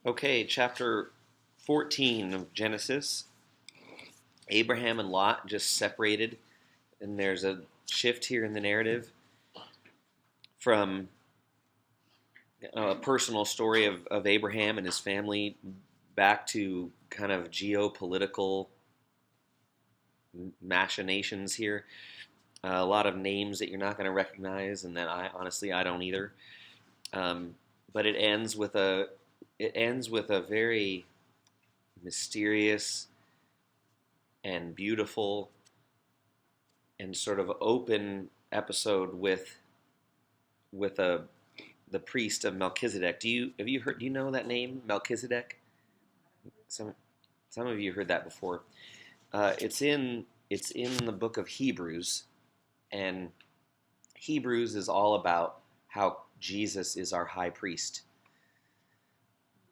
Okay, chapter 14 of Genesis. Abraham and Lot just separated, and there's a shift here in the narrative from a personal story of Abraham and his family back to kind of geopolitical machinations here. A lot of names that you're not going to recognize, and that I don't either. Um, but it ends with a very mysterious and beautiful and sort of open episode with the priest of Melchizedek. Do you know that name, Melchizedek? Some some of you heard that before. It's in the book of Hebrews, and Hebrews is all about how Jesus is our high priest,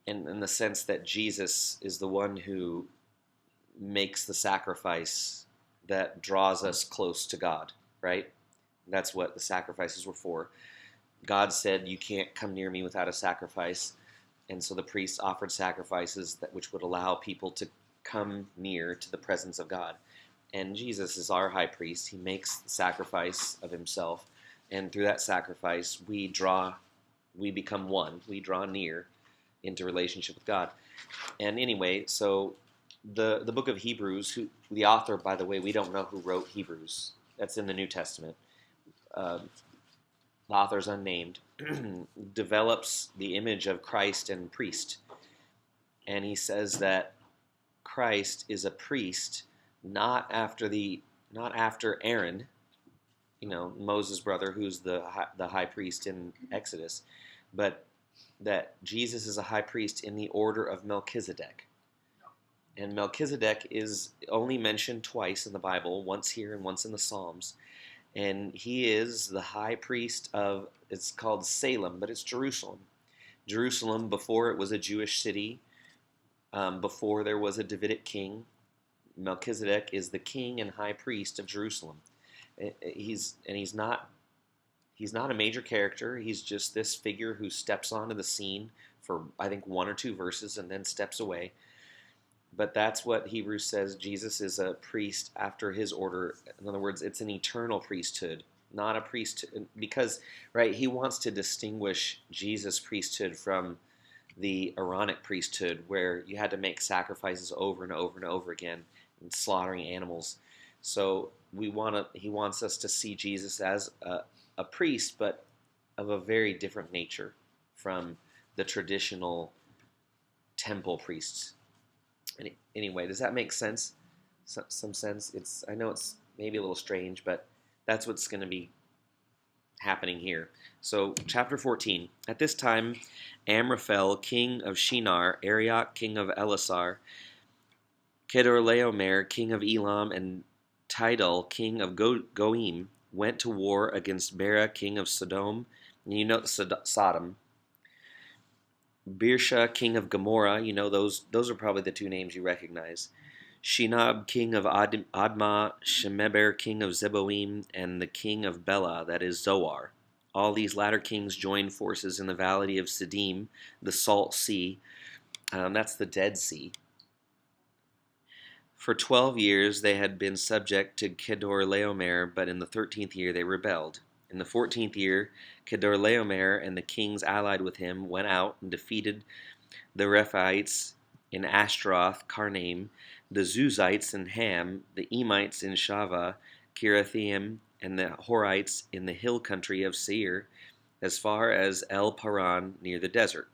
and in the sense that Jesus is the one who makes the sacrifice that draws us close to God, right? That's what the sacrifices were for. God said, "You can't come near me without a sacrifice," and so the priests offered sacrifices which would allow people to come near to the presence of God. And Jesus is our high priest. He makes the sacrifice of himself, and through that sacrifice, we become one. We draw near into relationship with God. And anyway, so the book of Hebrews, the author, by the way, we don't know who wrote Hebrews. That's in the New Testament. Uh, the author's unnamed. Develops the image of Christ and priest, and he says that Christ is a priest not after Aaron, Moses' brother, who's the high priest in Exodus, but that Jesus is a high priest in the order of Melchizedek. And Melchizedek is only mentioned twice in the Bible, once here and once in the Psalms. And he is the high priest of, it's called Salem, but it's Jerusalem. Jerusalem, before it was a Jewish city, before there was a Davidic king, Melchizedek is the king and high priest of Jerusalem. He's not a major character. He's just this figure who steps onto the scene for, I think, one or two verses and then steps away. But that's what Hebrews says. Jesus is a priest after his order. In other words, it's an eternal priesthood, not a priesthood, because, right, he wants to distinguish Jesus' priesthood from the Aaronic priesthood, where you had to make sacrifices over and over and over again and slaughtering animals. So he wants us to see Jesus as a priest, but of a very different nature from the traditional temple priests. Anyway, does that make sense? Some sense. I know it's maybe a little strange, but that's what's going to be happening here. So, chapter 14. At this time, Amraphel, king of Shinar, Arioch, king of Elasar, Kedorlaomer, king of Elam, and Tidal, king of Goim, went to war against Bera, king of Sodom. And you know Sodom. Birsha, king of Gomorrah. Those are probably the two names you recognize. Shinab, king of Admah, Shemeber, king of Zeboim, and the king of Bela, that is Zoar. All these latter kings joined forces in the valley of Siddim, the Salt Sea. That's the Dead Sea. For 12 years they had been subject to Kedorlaomer, but in the 13th year they rebelled. In the 14th year, Kedorlaomer and the kings allied with him went out and defeated the Rephaites in Ashtaroth, Karnaim, the Zuzites in Ham, the Emites in Shavah, Kirathaim, and the Horites in the hill country of Seir, as far as El Paran near the desert.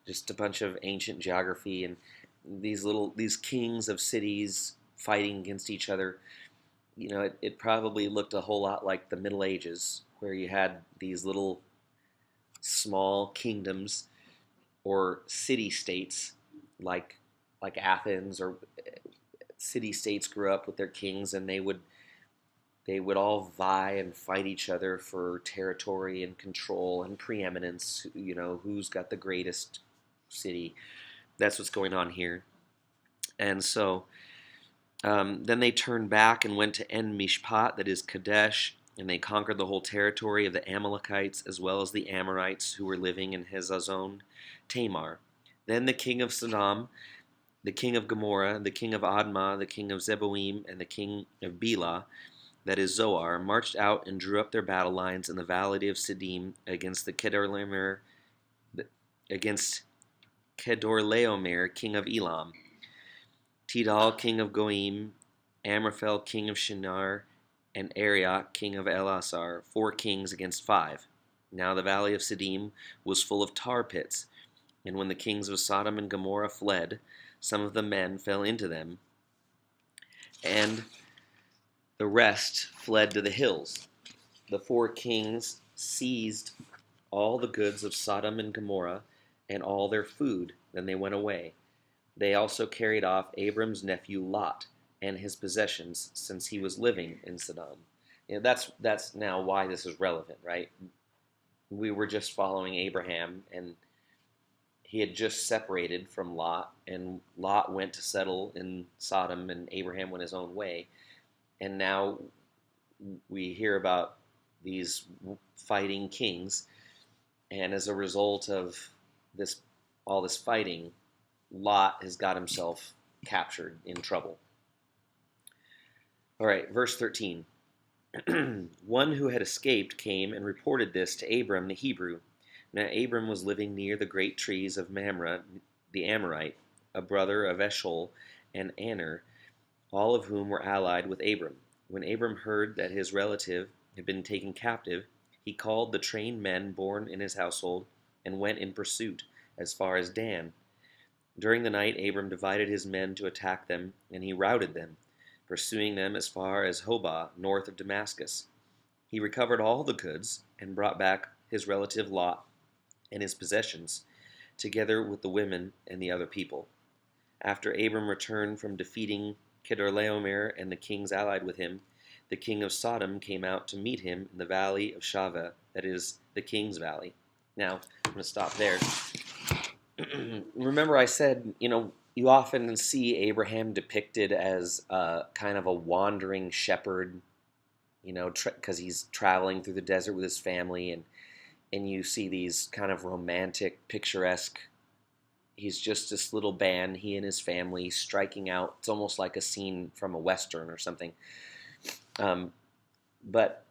Just a bunch of ancient geography and these kings of cities fighting against each other. It probably looked a whole lot like the Middle Ages, where you had these little small kingdoms or city-states like Athens, or city-states grew up with their kings, and they would all vie and fight each other for territory and control and preeminence. Who's got the greatest city. That's what's going on here. And so then they turned back and went to En Mishpat, that is Kadesh, and they conquered the whole territory of the Amalekites as well as the Amorites who were living in Hazazon Tamar. Then the king of Sodom, the king of Gomorrah, the king of Admah, the king of Zeboim, and the king of Bela, that is Zoar, marched out and drew up their battle lines in the valley of Siddim against against Kedorlaomer, king of Elam, Tidal, king of Goim, Amraphel, king of Shinar, and Arioch, king of Elasar, 4 kings against 5. Now the valley of Siddim was full of tar pits, and when the kings of Sodom and Gomorrah fled, some of the men fell into them, and the rest fled to the hills. The 4 kings seized all the goods of Sodom and Gomorrah and all their food. Then they went away. They also carried off Abram's nephew Lot and his possessions, since he was living in Sodom. That's now why this is relevant, right? We were just following Abraham, and he had just separated from Lot, and Lot went to settle in Sodom, and Abraham went his own way. And now we hear about these fighting kings, and as a result of all this fighting, Lot has got himself captured, in trouble. All right, verse 13. One who had escaped came and reported this to Abram the Hebrew. Now Abram was living near the great trees of Mamre the Amorite, a brother of Eshcol and Aner, all of whom were allied with Abram. When Abram heard that his relative had been taken captive, he called the trained men born in his household and went in pursuit as far as Dan. During the night Abram divided his men to attack them, and he routed them, pursuing them as far as Hobah, north of Damascus. He recovered all the goods and brought back his relative Lot and his possessions, together with the women and the other people. After Abram returned from defeating Kedorlaomer and the kings allied with him, the king of Sodom came out to meet him in the valley of Shaveh, that is, the king's valley. Now, I'm going to stop there. Remember I said, you often see Abraham depicted as kind of a wandering shepherd, because he's traveling through the desert with his family, and you see these kind of romantic, picturesque. He's just this little band, he and his family, striking out. It's almost like a scene from a Western or something. But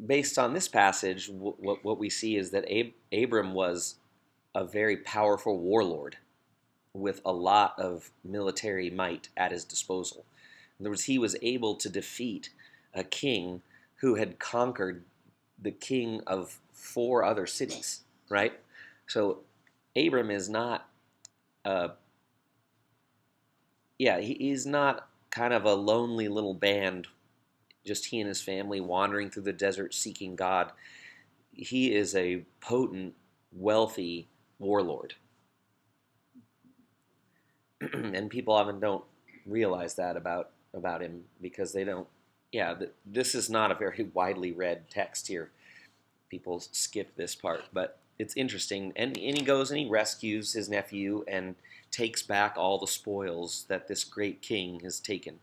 based on this passage, what we see is that Abram was a very powerful warlord with a lot of military might at his disposal. In other words, he was able to defeat a king who had conquered the king of 4 other cities, right? So Abram is not, he's not kind of a lonely little band, just he and his family wandering through the desert seeking God. He is a potent, wealthy warlord. And people often don't realize that about him, because they don't. This is not a very widely read text here. People skip this part, but it's interesting. And he goes and he rescues his nephew and takes back all the spoils that this great king has taken.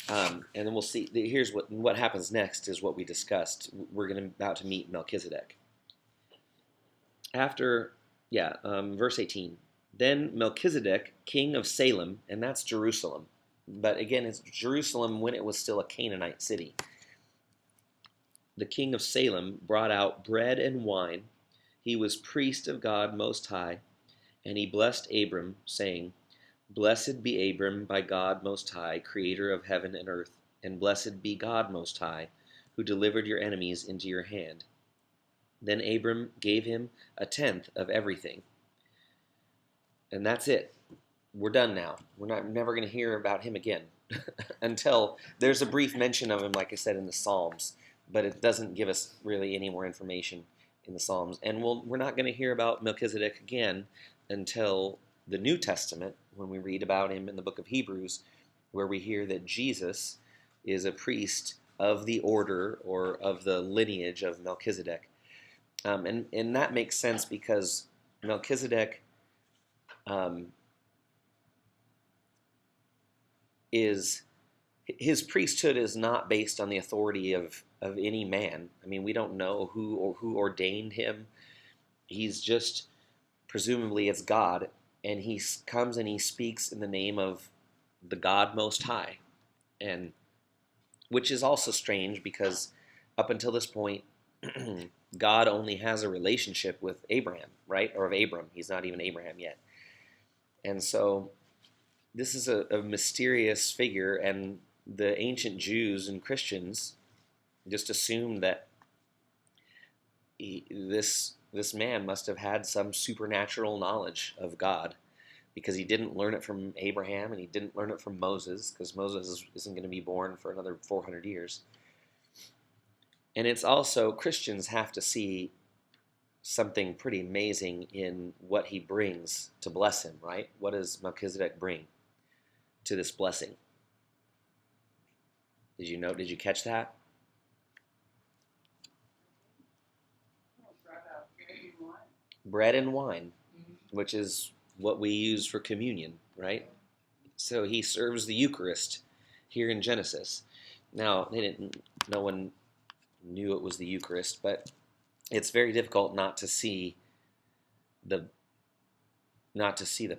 And then we'll see. Here's what happens next is what we discussed. We're about to meet Melchizedek. Verse 18. Then Melchizedek, king of Salem, and that's Jerusalem. But again, it's Jerusalem when it was still a Canaanite city. The king of Salem brought out bread and wine. He was priest of God Most High, and he blessed Abram, saying, Blessed be Abram by God Most High, creator of heaven and earth, and blessed be God Most High, who delivered your enemies into your hand. Then Abram gave him 1/10 of everything. And that's it. We're done now. We're never going to hear about him again until there's a brief mention of him, like I said, in the Psalms, but it doesn't give us really any more information in the Psalms. And we're not going to hear about Melchizedek again until the New Testament, when we read about him in the book of Hebrews, where we hear that Jesus is a priest of the order or of the lineage of Melchizedek. And that makes sense because Melchizedek his priesthood is not based on the authority of any man. I mean, we don't know who ordained him. He's just presumably it's God, and he comes and he speaks in the name of the God Most High, and which is also strange because up until this point, God only has a relationship with Abraham, right? Or of Abram. He's not even Abraham yet. And so this is a mysterious figure, and the ancient Jews and Christians just assumed that this man must have had some supernatural knowledge of God, because he didn't learn it from Abraham and he didn't learn it from Moses, because Moses isn't going to be born for another 400 years. And it's also, Christians have to see something pretty amazing in what he brings to bless him, right? What does Melchizedek bring to this blessing? Did you catch that? Bread and wine, which is what we use for communion, right? So he serves the Eucharist here in Genesis. Now, no one knew it was the Eucharist, but it's very difficult not to see the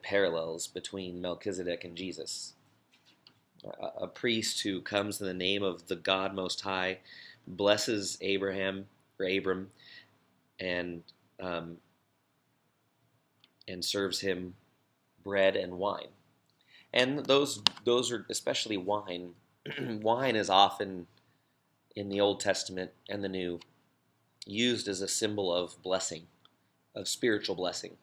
parallels between Melchizedek and Jesus. A priest who comes in the name of the God Most High, blesses Abram, and serves him bread and wine. And those are, especially wine. Wine is often in the Old Testament and the New used as a symbol of blessing, of spiritual blessing.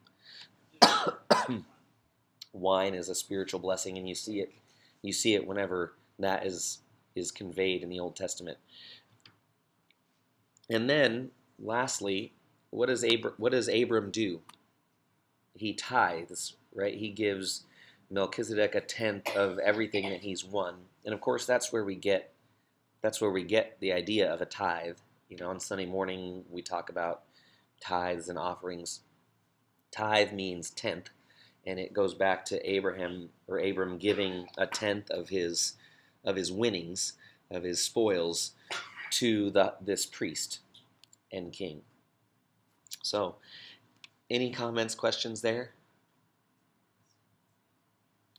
Wine is a spiritual blessing, and you see it whenever that is conveyed in the Old Testament. And then, lastly, what does Abram do? He tithes, right? He gives Melchizedek a tenth of everything that he's won, and of course that's where we get the idea of a tithe. On Sunday morning we talk about tithes and offerings. Tithe means tenth, and it goes back to Abram giving a tenth of his winnings, of his spoils, to this priest and king. So, any comments, questions there?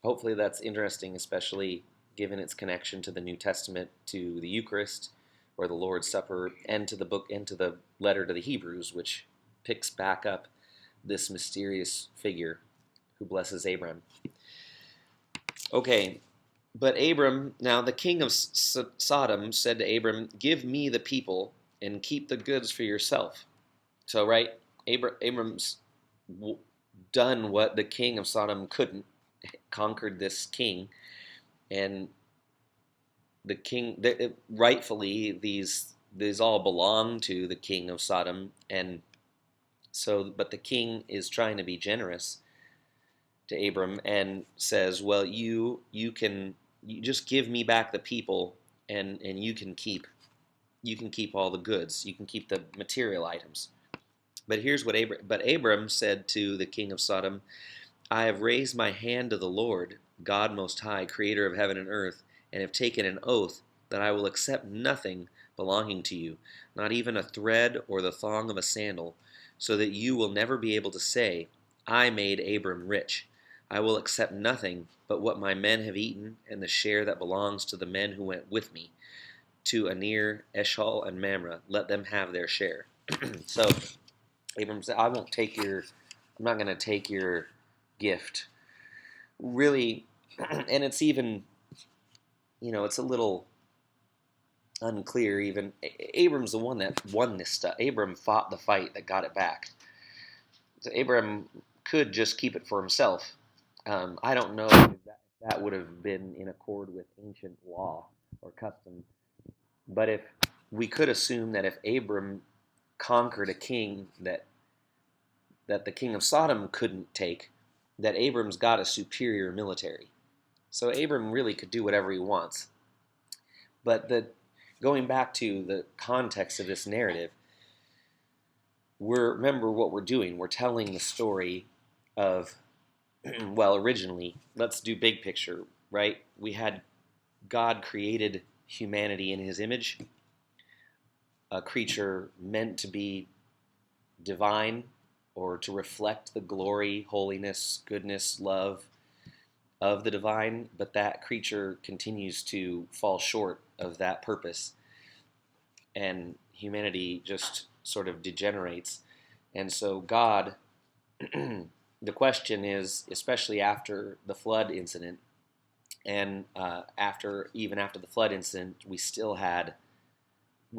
Hopefully that's interesting, especially given its connection to the New Testament, to the Eucharist or the Lord's Supper, and to the letter to the Hebrews, which picks back up this mysterious figure who blesses Abram. Okay, but now the king of Sodom said to Abram, "Give me the people and keep the goods for yourself." So, right, Abram's done what the king of Sodom couldn't, conquered this king, and the king, rightfully, these all belong to the king of Sodom, and so, but the king is trying to be generous to Abram and says, "Well, you just give me back the people, and you can keep all the goods, you can keep the material items." But here's what Abram said to the king of Sodom, "I have raised my hand to the Lord, God Most High, creator of heaven and earth, and have taken an oath that I will accept nothing belonging to you, not even a thread or the thong of a sandal, so that you will never be able to say, 'I made Abram rich.' I will accept nothing but what my men have eaten, and the share that belongs to the men who went with me, to Anir, Eshol, and Mamre. Let them have their share." So Abram said, I'm not going to take your gift. Really, and it's even, it's a little unclear even. Abram's the one that won this stuff. Abram fought the fight that got it back. So Abram could just keep it for himself. I don't know if that would have been in accord with ancient law or custom, but if we could assume that if Abram conquered a king that the king of Sodom couldn't take, that Abram's got a superior military. So Abram really could do whatever he wants. But going back to the context of this narrative, remember what we're doing. We're telling the story of, well, originally, let's do big picture, right? We had God created humanity in his image, a creature meant to be divine or to reflect the glory, holiness, goodness, love of the divine, but that creature continues to fall short of that purpose, and humanity just sort of degenerates. And so God, the question is, especially after the flood incident, and even after the flood incident, we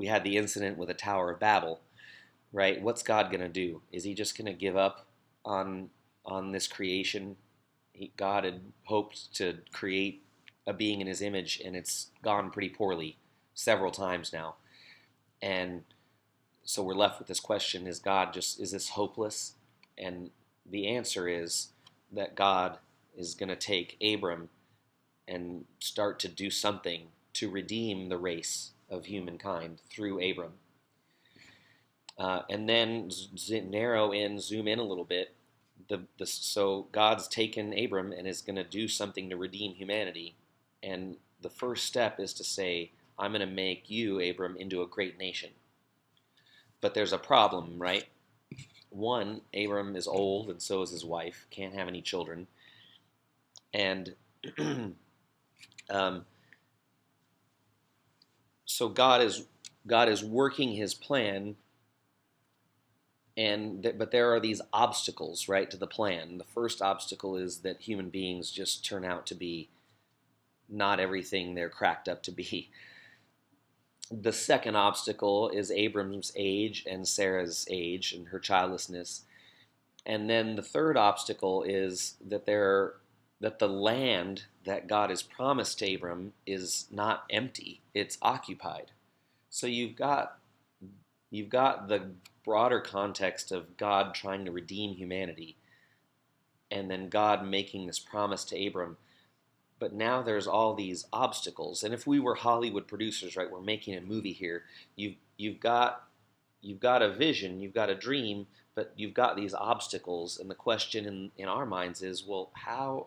had the incident with the Tower of Babel, right? What's God going to do? Is he just going to give up on this creation? God had hoped to create a being in his image, and it's gone pretty poorly several times now. And so we're left with this question: is this hopeless? And the answer is that God is going to take Abram and start to do something to redeem the race of humankind through Abram. And then zoom in a little bit. So God's taken Abram and is going to do something to redeem humanity. And the first step is to say, I'm going to make you, Abram, into a great nation. But there's a problem, right? One, Abram is old, and so is his wife, can't have any children. And so God is working his plan, but there are these obstacles, right, to the plan. The first obstacle is that human beings just turn out to be not everything they're cracked up to be. The second obstacle is Abram's age and Sarah's age and her childlessness. And then the third obstacle is that the land that God has promised to Abram is not empty, it's occupied. So you've got the broader context of God trying to redeem humanity, and then God making this promise to Abram. But now there's all these obstacles. And if we were Hollywood producers, right, we're making a movie here, you've got a vision, you've got a dream, but you've got these obstacles. And the question in our minds is, well, how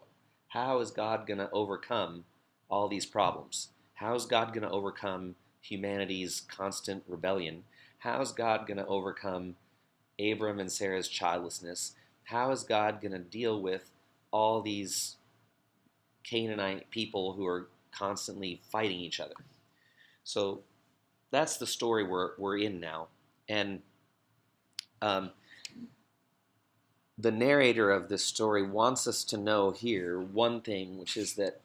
is God going to overcome all these problems? How is God going to overcome humanity's constant rebellion? How is God going to overcome Abram and Sarah's childlessness? How is God going to deal with all these Canaanite people who are constantly fighting each other? So that's the story we're in now. And the narrator of this story wants us to know here one thing, which is that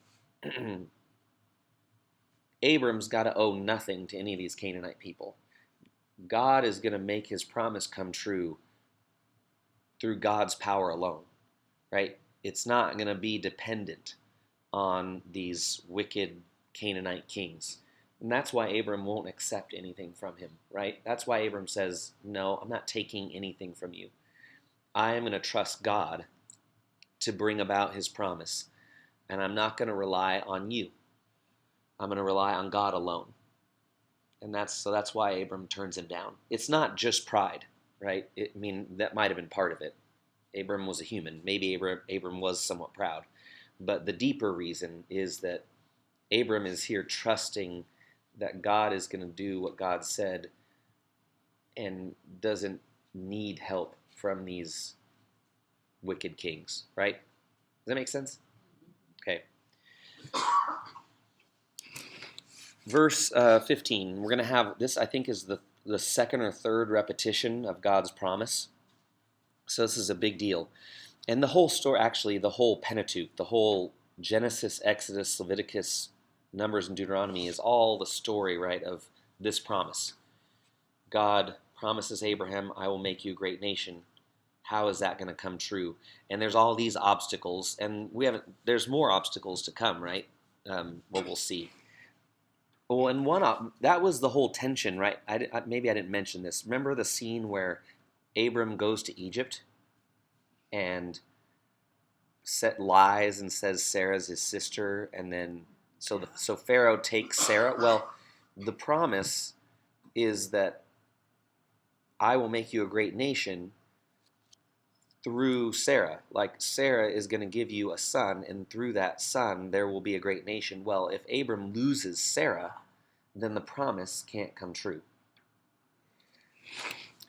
Abram's got to owe nothing to any of these Canaanite people. God is going to make his promise come true through God's power alone, right? It's not going to be dependent on these wicked Canaanite kings. And that's why Abram won't accept anything from him, right? That's why Abram says, no, I'm not taking anything from you. I am going to trust God to bring about his promise, and I'm not going to rely on you. I'm going to rely on God alone. And that's why Abram turns him down. It's not just pride, right? That might have been part of it. Abram was a human. Maybe Abram was somewhat proud. But the deeper reason is that Abram is here trusting that God is going to do what God said and doesn't need help from these wicked kings, right? Does that make sense? Okay. Verse 15, we're going to have, this I think is the second or third repetition of God's promise. So this is a big deal. And the whole story, actually, the whole Pentateuch, the whole Genesis, Exodus, Leviticus, Numbers, and Deuteronomy is all the story, right, of this promise. God promises Abraham, I will make you a great nation. How is that going to come true? And there's all these obstacles, and there's more obstacles to come, right? We'll see. Well, and that was the whole tension, right? Maybe I didn't mention this. Remember the scene where Abram goes to Egypt and lies and says Sarah's his sister, and then so Pharaoh takes Sarah. Well, the promise is that I will make you a great nation through Sarah. Like Sarah is going to give you a son, and through that son there will be a great nation. Well, if Abram loses Sarah, then the promise can't come true.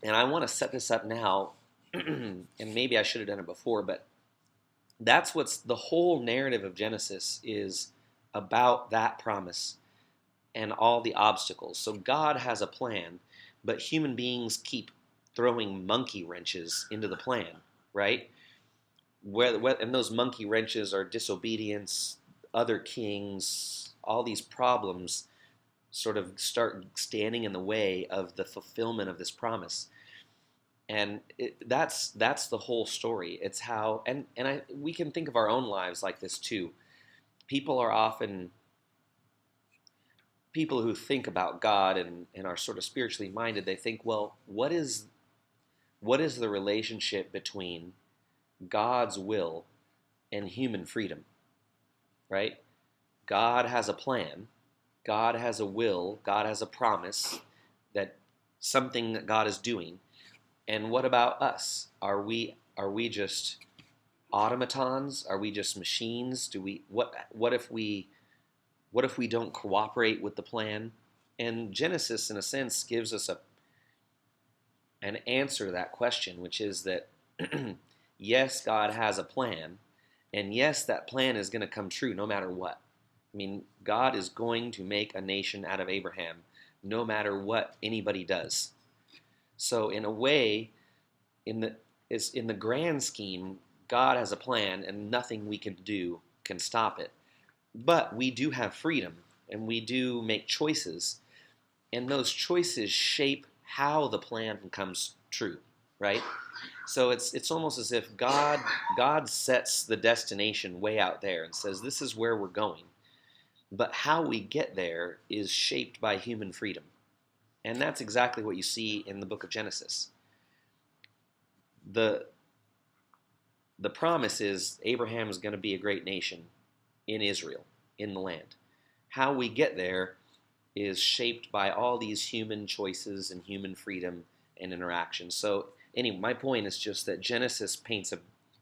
And I want to set this up now and maybe I should have done it before, but that's what's the whole narrative of Genesis is about, that promise and all the obstacles. So God has a plan, but human beings keep throwing monkey wrenches into the plan, right? And those monkey wrenches are disobedience, other kings, all these problems sort of start standing in the way of the fulfillment of this promise. And that's the whole story. It's how, we can think of our own lives like this too. People are often, people who think about God and are sort of spiritually minded, they think, well, what is the relationship between God's will and human freedom, right? God has a plan, God has a will, God has a promise, that something that God is doing. And what about us? Are we just automatons? Are we just machines? What if we don't cooperate with the plan? And Genesis, in a sense, gives us an answer to that question, which is that yes, God has a plan, and yes, that plan is going to come true no matter what. I mean, God is going to make a nation out of Abraham no matter what anybody does. So in a way, in the grand scheme, God has a plan, and nothing we can do can stop it. But we do have freedom, and we do make choices, and those choices shape how the plan comes true, right? So it's almost as if God sets the destination way out there and says, this is where we're going. But how we get there is shaped by human freedom. And that's exactly what you see in the book of Genesis. The promise is Abraham is going to be a great nation in Israel, in the land. How we get there is shaped by all these human choices and human freedom and interaction. So anyway, my point is just that Genesis paints a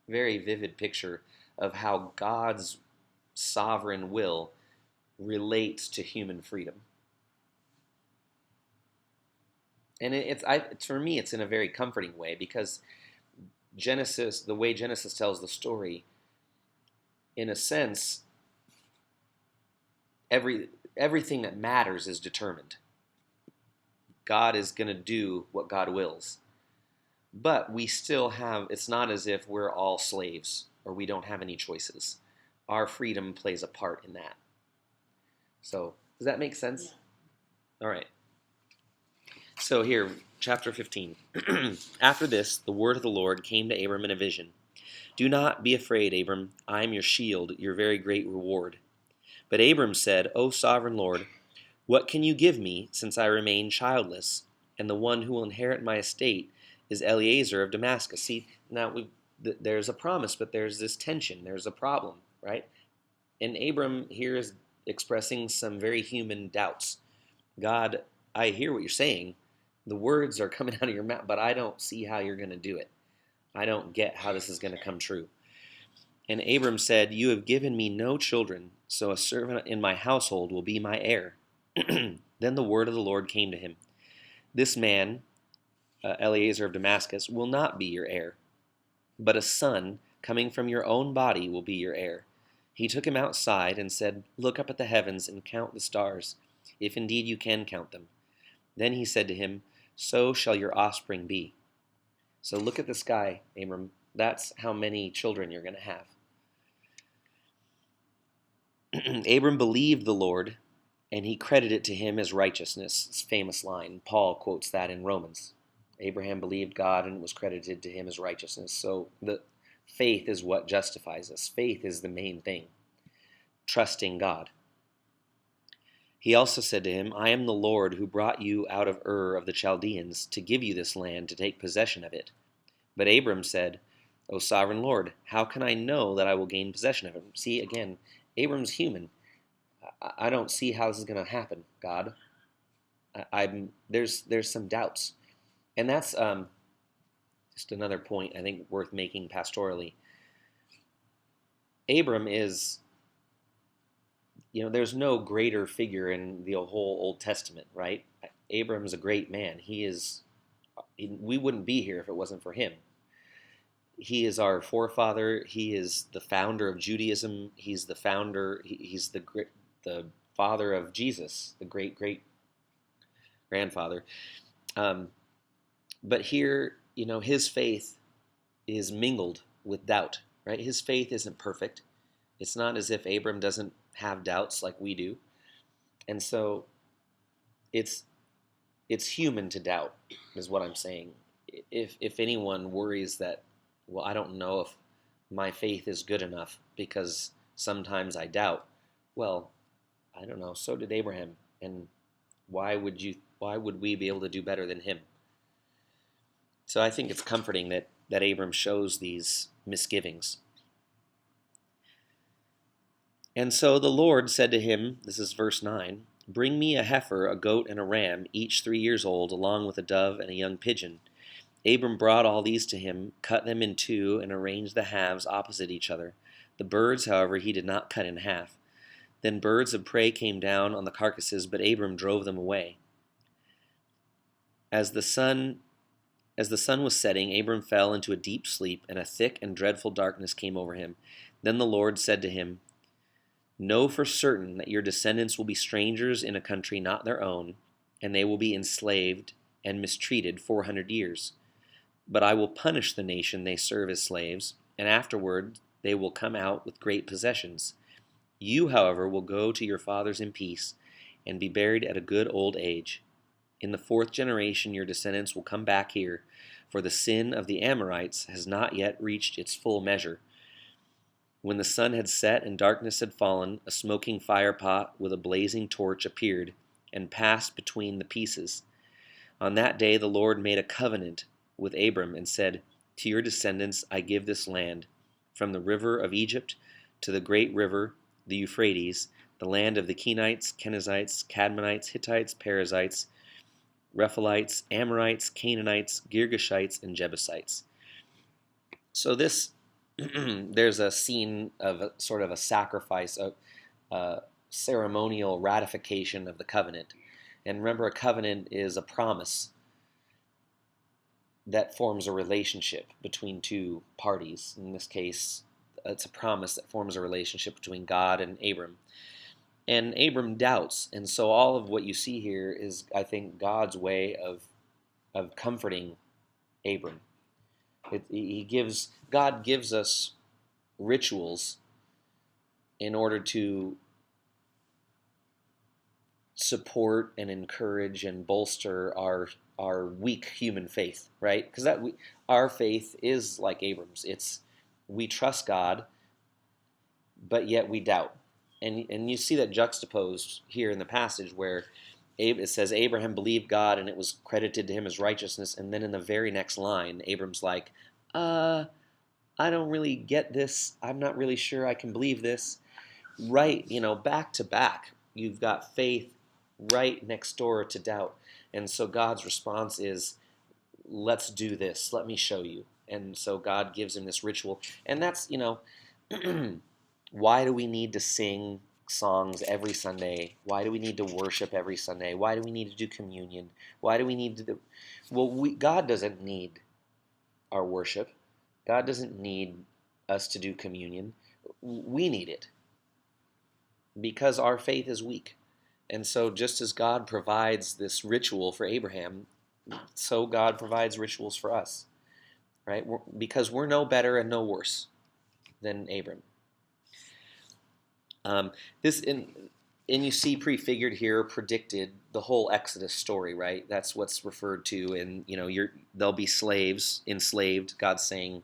very vivid picture of how God's sovereign will relates to human freedom. And for me, it's in a very comforting way, because Genesis, the way Genesis tells the story, in a sense, everything that matters is determined. God is going to do what God wills. But we still have, it's not as if we're all slaves or we don't have any choices. Our freedom plays a part in that. So, does that make sense? Yeah. All right. So here, chapter 15. After this, the word of the Lord came to Abram in a vision. Do not be afraid, Abram. I am your shield, your very great reward. But Abram said, O sovereign Lord, what can you give me, since I remain childless, and the one who will inherit my estate is Eliezer of Damascus? See, now there's a promise, but there's this tension. There's a problem, right? And Abram here is expressing some very human doubts. God, I hear what you're saying. The words are coming out of your mouth, but I don't see how you're going to do it. I don't get how this is going to come true. And Abram said, You have given me no children, so a servant in my household will be my heir. Then the word of the Lord came to him. This man, Eliezer of Damascus, will not be your heir, but a son coming from your own body will be your heir. He took him outside and said, Look up at the heavens and count the stars, if indeed you can count them. Then he said to him, So shall your offspring be. So look at the sky, Abram. That's how many children you're going to have. Abram believed the Lord, and he credited it to him as righteousness. It's a famous line. Paul quotes that in Romans. Abraham believed God, and it was credited to him as righteousness. So the faith is what justifies us. Faith is the main thing. Trusting God. He also said to him, I am the Lord who brought you out of Ur of the Chaldeans to give you this land to take possession of it. But Abram said, O sovereign Lord, how can I know that I will gain possession of it? See, again, Abram's human. I don't see how this is going to happen, God. There's some doubts. And that's just another point I think worth making pastorally. Abram is, there's no greater figure in the whole Old Testament, right? Abram's a great man. We wouldn't be here if it wasn't for him. he is our forefather. He is the founder of Judaism. He's the founder. He's the father of Jesus, the great great grandfather. Um, but here, his faith is mingled with doubt. Right? His faith isn't perfect. It's not as if Abram doesn't have doubts like we do, and so it's human to doubt, is what I'm saying. If anyone worries that, well, I don't know if my faith is good enough because sometimes I doubt. Well, I don't know. So did Abraham, and Why would we be able to do better than him? So I think it's comforting that Abram shows these misgivings. And so the Lord said to him, this is verse 9, "Bring me a heifer, a goat, and a ram, each 3 years old, along with a dove and a young pigeon." Abram brought all these to him, cut them in two, and arranged the halves opposite each other. The birds, however, he did not cut in half. Then birds of prey came down on the carcasses, but Abram drove them away. As the sun was setting, Abram fell into a deep sleep, and a thick and dreadful darkness came over him. Then the Lord said to him, "Know for certain that your descendants will be strangers in a country not their own, and they will be enslaved and mistreated 400 years. But I will punish the nation they serve as slaves, and afterward they will come out with great possessions. You, however, will go to your fathers in peace, and be buried at a good old age. In the 4th generation your descendants will come back here, for the sin of the Amorites has not yet reached its full measure." When the sun had set and darkness had fallen, a smoking firepot with a blazing torch appeared, and passed between the pieces. On that day the Lord made a covenant with Abram, and said, "To your descendants I give this land, from the river of Egypt to the great river, the Euphrates, the land of the Kenites, Kenizzites, Cadmonites, Hittites, Perizzites, Rephaites, Amorites, Canaanites, Girgashites, and Jebusites." So this, there's a scene of sort of a sacrifice, a ceremonial ratification of the covenant. And remember, a covenant is a promise that forms a relationship between two parties. In this case, it's a promise that forms a relationship between God and Abram. And Abram doubts, and so all of what you see here is, I think, God's way of comforting Abram. God gives us rituals in order to support and encourage and bolster our weak human faith, right? Because our faith is like Abram's. We trust God, but yet we doubt. And you see that juxtaposed here in the passage where it says Abraham believed God and it was credited to him as righteousness. And then in the very next line, Abram's like, I don't really get this. I'm not really sure I can believe this. Right, back to back, you've got faith right next door to doubt. And so God's response is, let's do this. Let me show you. And so God gives him this ritual. And that's, why do we need to sing songs every Sunday? Why do we need to worship every Sunday? Why do we need to do communion? Why do we need to do... Well, God doesn't need our worship. God doesn't need us to do communion. We need it because our faith is weak. And so just as God provides this ritual for Abraham, so God provides rituals for us, right? Because we're no better and no worse than Abram. And you see prefigured here, predicted the whole Exodus story, right? That's what's referred to in, they'll be slaves, enslaved. God's saying,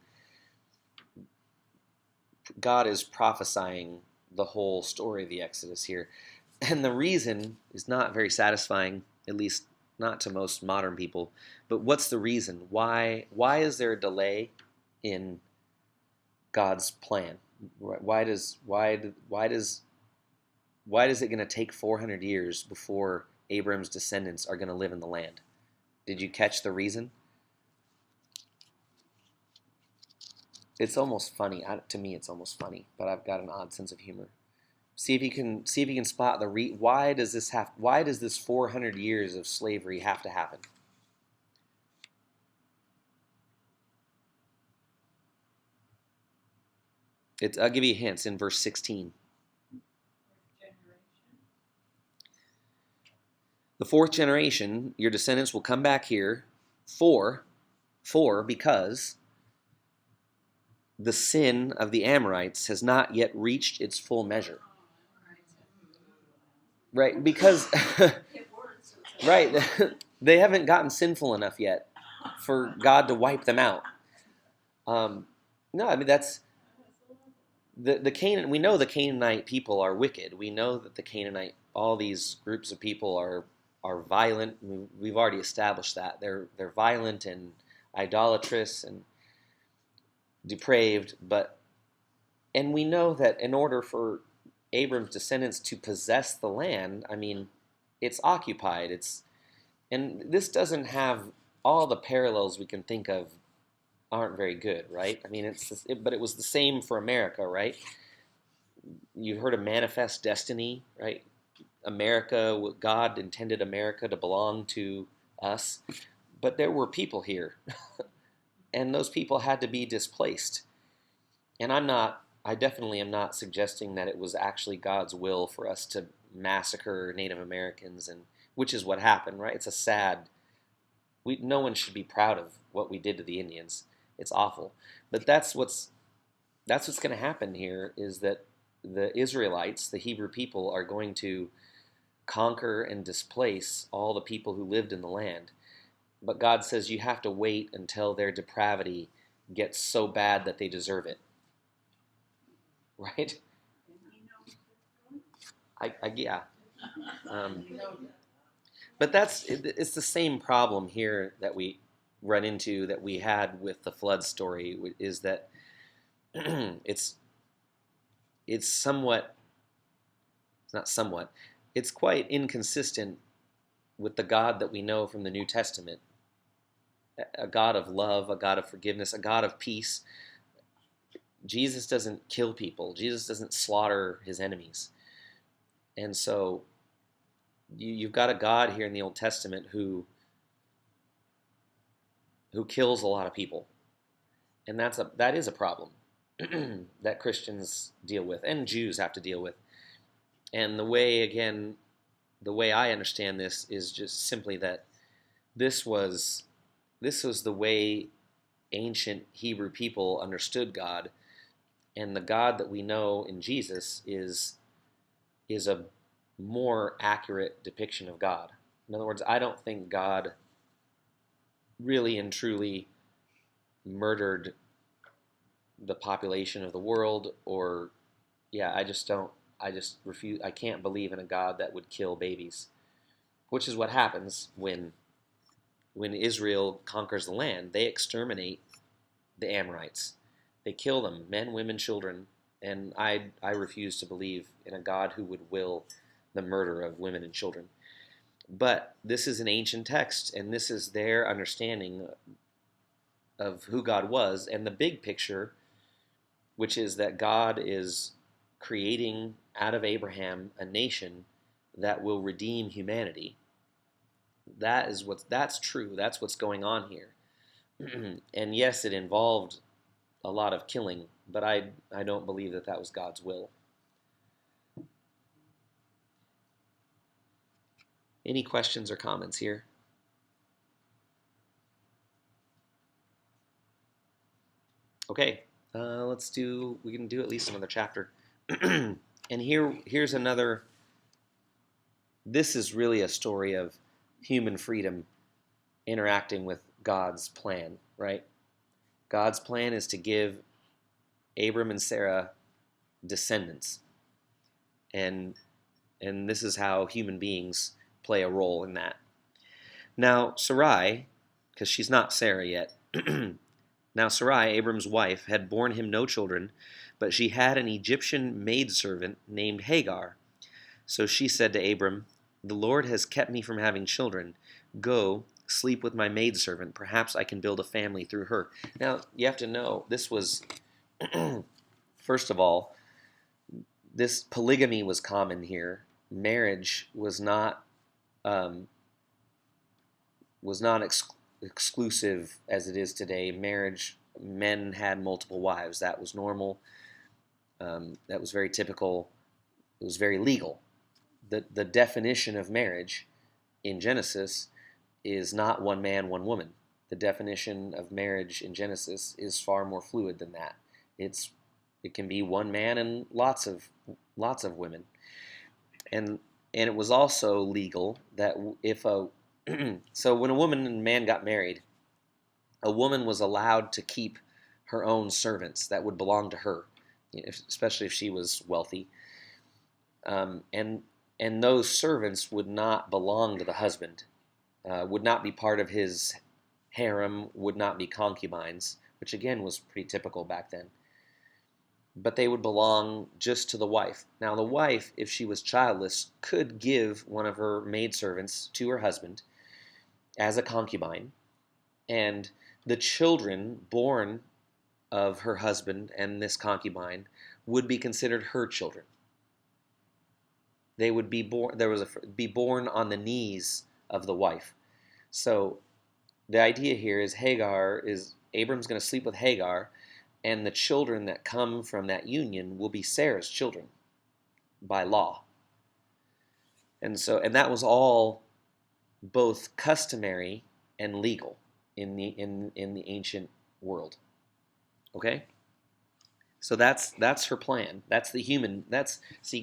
God is prophesying the whole story of the Exodus here. And the reason is not very satisfying, at least not to most modern people. But what's the reason? Why is there a delay in God's plan? Why is it going to take 400 years before Abram's descendants are going to live in the land? Did you catch the reason? It's almost funny. To me, it's almost funny, but I've got an odd sense of humor. See if you can spot why does this 400 years of slavery have to happen? I'll give you hints in verse 16. The fourth generation, your descendants will come back here for because the sin of the Amorites has not yet reached its full measure. Right? Because, right, they haven't gotten sinful enough yet for God to wipe them out. No, I mean, that's the Canaan. We know the Canaanite people are wicked. We know that all these groups of people are violent. We've already established that they're violent and idolatrous and depraved. And we know that in order for Abram's descendants to possess the land, I mean, it's occupied. And this doesn't have all the parallels we can think of. Aren't very good, right? I mean, but it was the same for America, right? You've heard of manifest destiny, right? God intended America to belong to us, but there were people here, and those people had to be displaced. And I definitely am not suggesting that it was actually God's will for us to massacre Native Americans, and which is what happened, right? It's a sad. No one should be proud of what we did to the Indians. It's awful, but that's what's going to happen here is that the Israelites, the Hebrew people, are going to conquer and displace all the people who lived in the land. But God says you have to wait until their depravity gets so bad that they deserve it. Right? Yeah. But it's the same problem here that we run into that we had with the flood story, is that it's quite inconsistent with the God that we know from the New Testament, a God of love, a God of forgiveness, a God of peace. Jesus doesn't kill people. Jesus doesn't slaughter his enemies. And so you've got a God here in the Old Testament who kills a lot of people. And that is a problem that Christians deal with and Jews have to deal with. And the way I understand this is just simply that this was the way ancient Hebrew people understood God, and the God that we know in Jesus is a more accurate depiction of God. In other words, I don't think God really and truly murdered the population of the world, or I just refuse. I can't believe in a God that would kill babies, which is what happens when Israel conquers the land. They exterminate the Amorites. They kill them, men, women, children, and I refuse to believe in a God who would will the murder of women and children. But this is an ancient text, and this is their understanding of who God was, and the big picture, which is that God is creating out of Abraham a nation that will redeem humanity. That's true. That's what's going on here. And yes, it involved a lot of killing, but I don't believe that was God's will. Any questions or comments here? Okay, we can do at least another chapter. And here's another. This is really a story of human freedom interacting with God's plan, right? God's plan is to give Abram and Sarah descendants. And this is how human beings play a role in that. Now, Sarai, because she's not Sarah yet, now Sarai, Abram's wife, had borne him no children, but she had an Egyptian maidservant named Hagar. So she said to Abram, "The Lord has kept me from having children. Go, sleep with my maidservant. Perhaps I can build a family through her." Now, you have to know, this was, first of all, this polygamy was common here. Marriage was not exclusive as it is today. Marriage, men had multiple wives. That was normal. That was very typical. It was very legal. The definition of marriage in Genesis is not one man, one woman. The definition of marriage in Genesis is far more fluid than that. It can be one man and lots of women. And it was also legal that if a so when a woman and man got married, a woman was allowed to keep her own servants that would belong to her, especially if she was wealthy. And those servants would not belong to the husband, would not be part of his harem, would not be concubines, which again was pretty typical back then. But they would belong just to the wife. Now the wife, if she was childless, could give one of her maidservants to her husband as a concubine, and the children born of her husband and this concubine would be considered her children. They would be born. Be born on the knees of the wife. So the idea here is Abram's going to sleep with Hagar, and the children that come from that union will be Sarah's children by law. And that was all both customary and legal in the ancient world. Okay? So that's her plan. That's the human.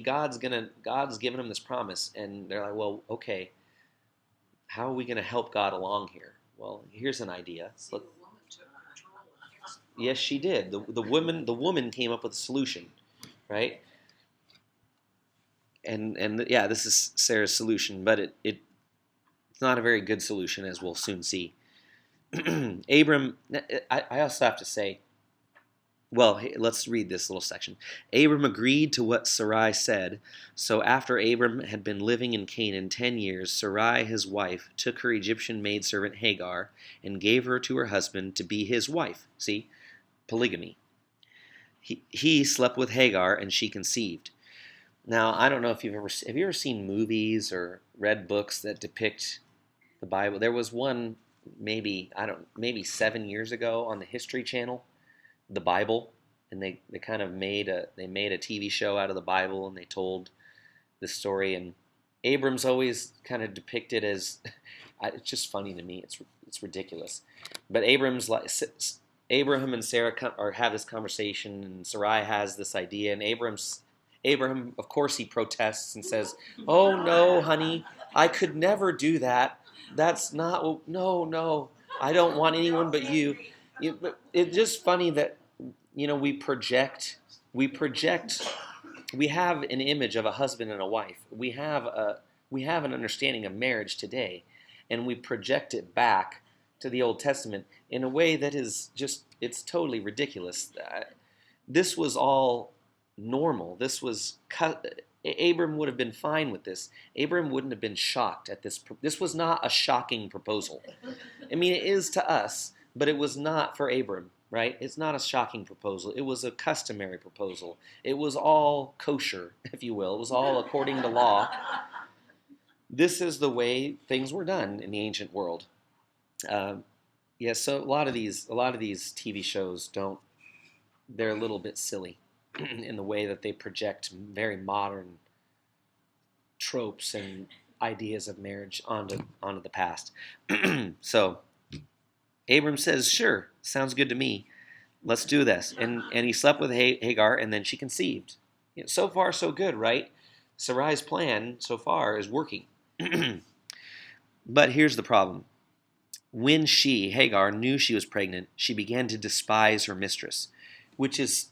God's given them this promise, and they're like, well, okay, how are we going to help God along here? Well, here's an idea. Yes, she did. The woman came up with a solution, right? And yeah, this is Sarah's solution, but it's not a very good solution, as we'll soon see. Abram, I also have to say. Well, let's read this little section. Abram agreed to what Sarai said. So after Abram had been living in Canaan 10 years, Sarai, his wife, took her Egyptian maidservant Hagar and gave her to her husband to be his wife. See? Polygamy. He slept with Hagar and she conceived. Now, I don't know if have you ever seen movies or read books that depict the Bible? There was one maybe 7 years ago on the History Channel. The Bible, and they kind of made a TV show out of the Bible, and they told this story. And Abram's always kind of depicted as it's just funny to me. It's ridiculous. But Abraham and Sarah have this conversation, and Sarai has this idea, and Abraham, of course, he protests and says, "Oh no, honey, I could never do that. That's not no. I don't want anyone but you." It's just funny that we project. We have an image of a husband and a wife. We have an understanding of marriage today, and we project it back to the Old Testament in a way that is it's totally ridiculous. This was all normal. Abram would have been fine with this. Abram wouldn't have been shocked at this. This was not a shocking proposal. I mean, it is to us, but it was not for Abram, right? It's not a shocking proposal. It was a customary proposal. It was all kosher, if you will. It was all according to law. This is the way things were done in the ancient world. So a lot of these TV shows they're a little bit silly in the way that they project very modern tropes and ideas of marriage onto the past. So Abram says, "Sure, sounds good to me. Let's do this." And he slept with Hagar, and then she conceived. So far, so good, right? Sarai's plan so far is working. But here's the problem. When Hagar, knew she was pregnant, she began to despise her mistress, which is,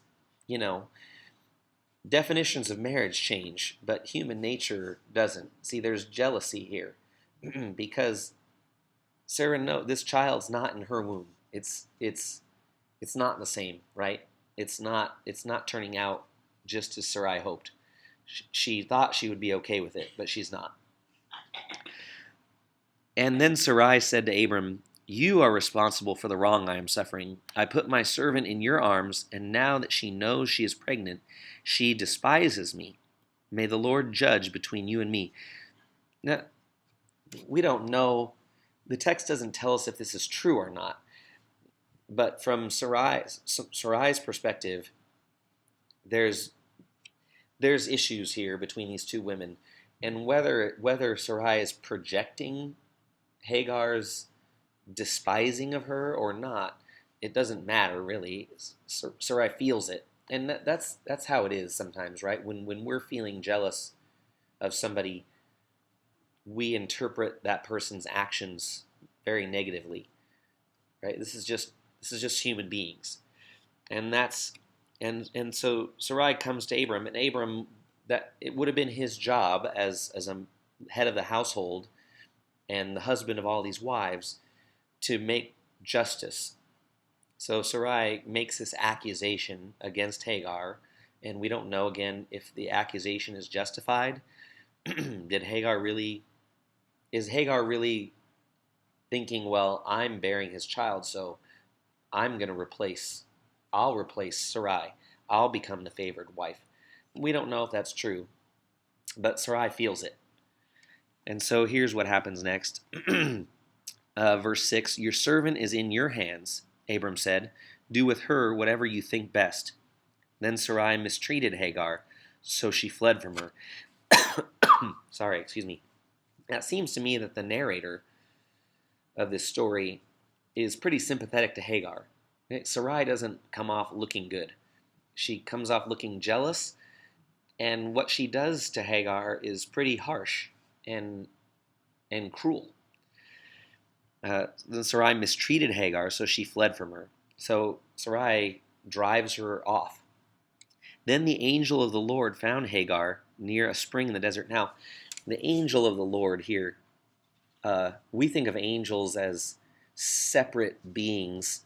definitions of marriage change, but human nature doesn't. See, there's jealousy here because Sarah, this child's not in her womb. It's not the same, right? It's not turning out just as Sarai hoped. She thought she would be okay with it, but she's not. And then Sarai said to Abram, "You are responsible for the wrong I am suffering. I put my servant in your arms, and now that she knows she is pregnant, she despises me. May the Lord judge between you and me." Now, we don't know. The text doesn't tell us if this is true or not. But from Sarai's perspective, there's there's issues here between these two women, and whether Sarai is projecting Hagar's despising of her or not, it doesn't matter really. Sarai feels it, and that's how it is sometimes, right? When we're feeling jealous of somebody, we interpret that person's actions very negatively, right? This is just human beings, and that's and so Sarai comes to Abram, and Abram, that it would have been his job as a head of the household and the husband of all these wives to make justice. So Sarai makes this accusation against Hagar, and we don't know again if the accusation is justified. Did Hagar really is Hagar really thinking, well, I'm bearing his child, so I'll replace Sarai. I'll become the favored wife. We don't know if that's true, but Sarai feels it. And so here's what happens next. Verse 6, your servant is in your hands, Abram said. Do with her whatever you think best. Then Sarai mistreated Hagar, so she fled from her. Sorry, excuse me. Now, it seems to me that the narrator of this story is pretty sympathetic to Hagar. Sarai doesn't come off looking good. She comes off looking jealous, and what she does to Hagar is pretty harsh and cruel. Then Sarai mistreated Hagar, so she fled from her. So Sarai drives her off. Then the angel of the Lord found Hagar near a spring in the desert. Now, the angel of the Lord here, we think of angels as separate beings,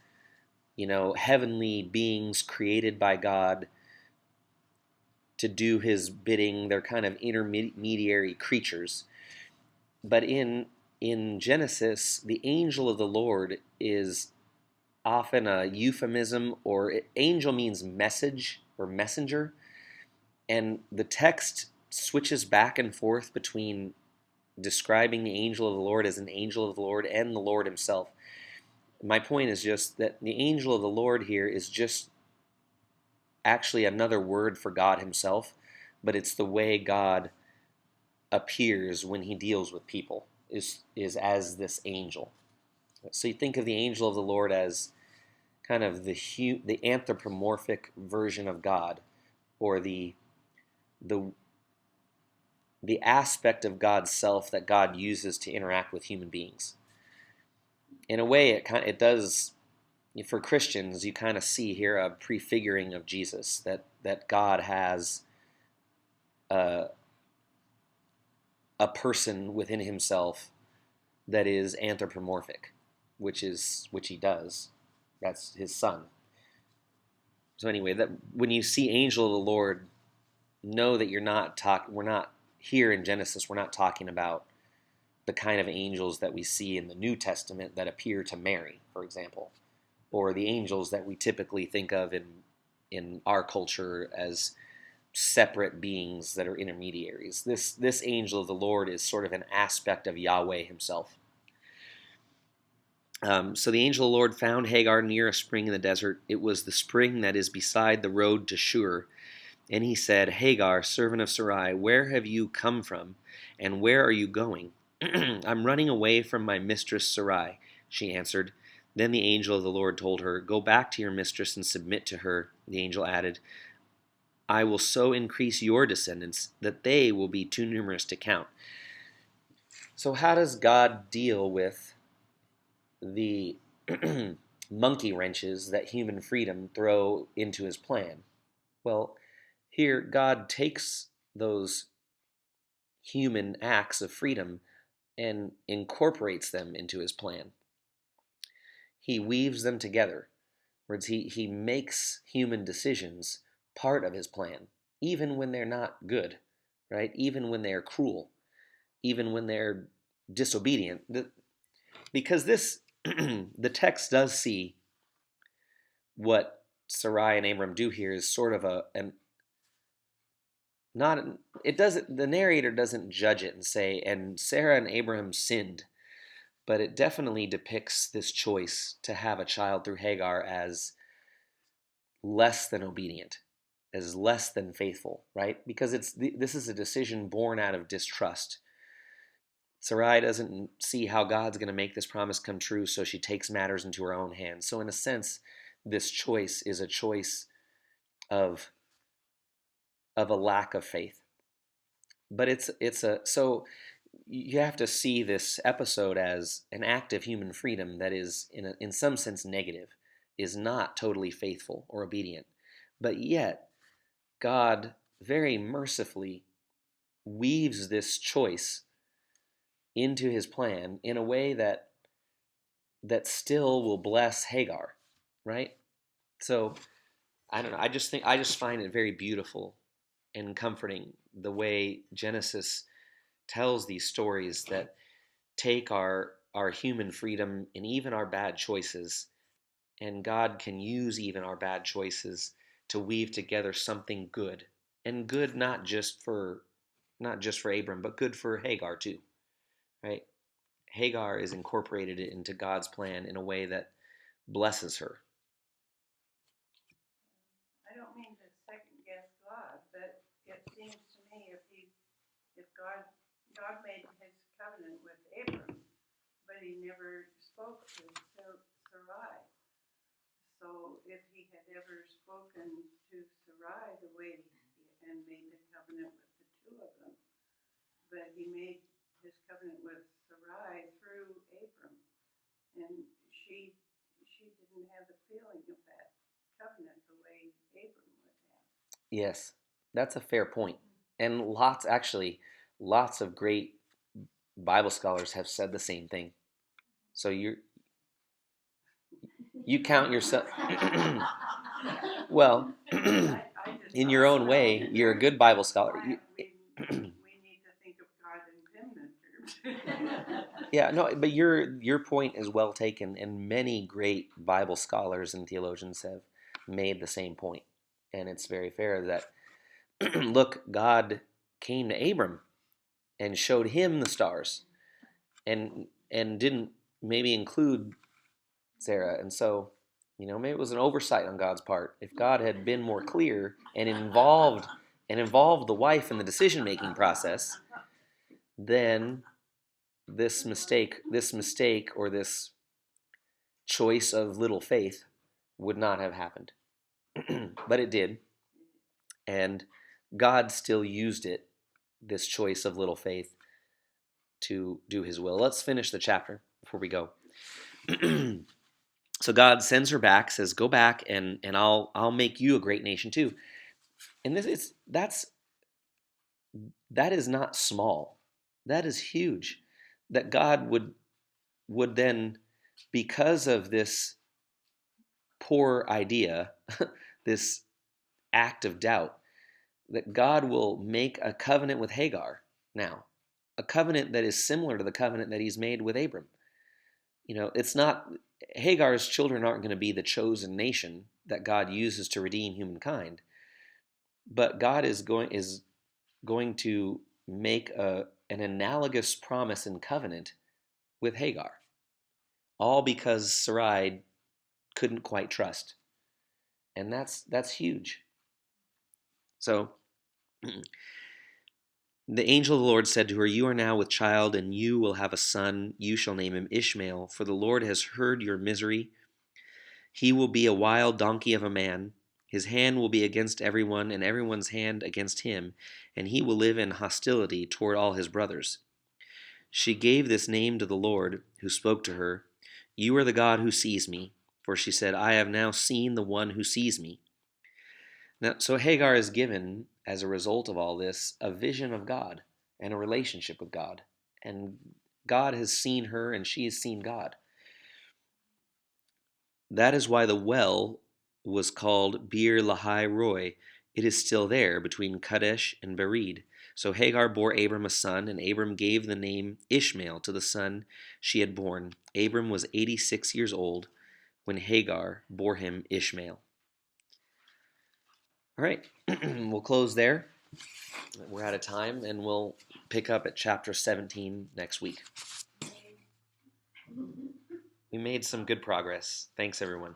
heavenly beings created by God to do his bidding. They're kind of intermediary creatures. But in Genesis, the angel of the Lord is often a euphemism, or angel means message or messenger, and the text switches back and forth between describing the angel of the Lord as an angel of the Lord and the Lord himself. My point is just that the angel of the Lord here is just actually another word for God himself, but it's the way God appears when he deals with people is as this angel. So you think of the angel of the Lord as kind of the anthropomorphic version of God, or the aspect of God's self that God uses to interact with human beings. In a way, it does, for Christians, you kind of see here a prefiguring of Jesus, that God has a person within himself that is anthropomorphic, which he does. That's his son. So anyway, that when you see angel of the Lord, know that we're not here in Genesis, we're not talking about the kind of angels that we see in the New Testament that appear to Mary, for example, or the angels that we typically think of in our culture as separate beings that are intermediaries. This angel of the Lord is sort of an aspect of Yahweh himself. So the angel of the Lord found Hagar near a spring in the desert. It was the spring that is beside the road to Shur. And he said, Hagar, servant of Sarai, where have you come from, and where are you going? I'm running away from my mistress Sarai, she answered. Then the angel of the Lord told her, go back to your mistress and submit to her. The angel added, I will so increase your descendants that they will be too numerous to count. So how does God deal with the monkey wrenches that human freedom throw into his plan? Well, here God takes those human acts of freedom and incorporates them into his plan. He weaves them together. Words, he makes human decisions part of his plan, even when they're not good, right? Even when they're cruel, even when they're disobedient. Because the text does see what Sarai and Abram do here is sort of the narrator doesn't judge it and say, and Sarah and Abraham sinned, but it definitely depicts this choice to have a child through Hagar as less than obedient, as less than faithful, right? Because this is a decision born out of distrust. Sarai doesn't see how God's going to make this promise come true, so she takes matters into her own hands. So in a sense, this choice is a choice of a lack of faith. But so you have to see this episode as an act of human freedom that is in some sense negative, is not totally faithful or obedient. But yet God very mercifully weaves this choice into his plan in a way that still will bless Hagar, right? So I don't know. I just find it very beautiful and comforting the way Genesis tells these stories that take our human freedom and even our bad choices, and God can use even our bad choices to weave together something good, and good not just for Abram, but good for Hagar too, right? Hagar is incorporated into God's plan in a way that blesses her. I don't mean to second guess God, but it seems to me if God made his covenant with Abram, but he never spoke to Sarai. So if he had ever spoken to Sarai the way and made the covenant with the two of them, but he made his covenant with Sarai through Abram, and she didn't have the feeling of that covenant the way Abram would have. Yes, that's a fair point. And lots of great Bible scholars have said the same thing. So you count yourself well in your own way. You're a good Bible scholar. We need to think of God in feminine terms. Yeah, no, but your point is well taken, and many great Bible scholars and theologians have made the same point, and it's very fair that look, God came to Abram and showed him the stars, and didn't maybe include Sarah, and so maybe it was an oversight on God's part. If God had been more clear and involved the wife in the decision making process, then this mistake or this choice of little faith would not have happened. But it did, and God still used it, this choice of little faith, to do his will. Let's finish the chapter before we go. So God sends her back, says, "Go back, and I'll make you a great nation too." And that is not small. That is huge. That God would then, because of this poor idea, this act of doubt, that God will make a covenant with Hagar now, a covenant that is similar to the covenant that he's made with Abram. It's not, Hagar's children aren't going to be the chosen nation that God uses to redeem humankind, but God is going to make an analogous promise and covenant with Hagar, all because Sarai couldn't quite trust, and that's huge. So the angel of the Lord said to her, "You are now with child, and you will have a son. You shall name him Ishmael, for the Lord has heard your misery. He will be a wild donkey of a man. His hand will be against everyone, and everyone's hand against him, and he will live in hostility toward all his brothers." She gave this name to the Lord, who spoke to her, "You are the God who sees me." For she said, "I have now seen the one who sees me." Now, so Hagar is given, as a result of all this, a vision of God and a relationship with God. And God has seen her, and she has seen God. That is why the well was called Bir Lahai Roi. It is still there, between Kadesh and Bered. So Hagar bore Abram a son, and Abram gave the name Ishmael to the son she had born. Abram was 86 years old when Hagar bore him Ishmael. All right, we'll close there. We're out of time, and we'll pick up at chapter 17 next week. We made some good progress. Thanks, everyone.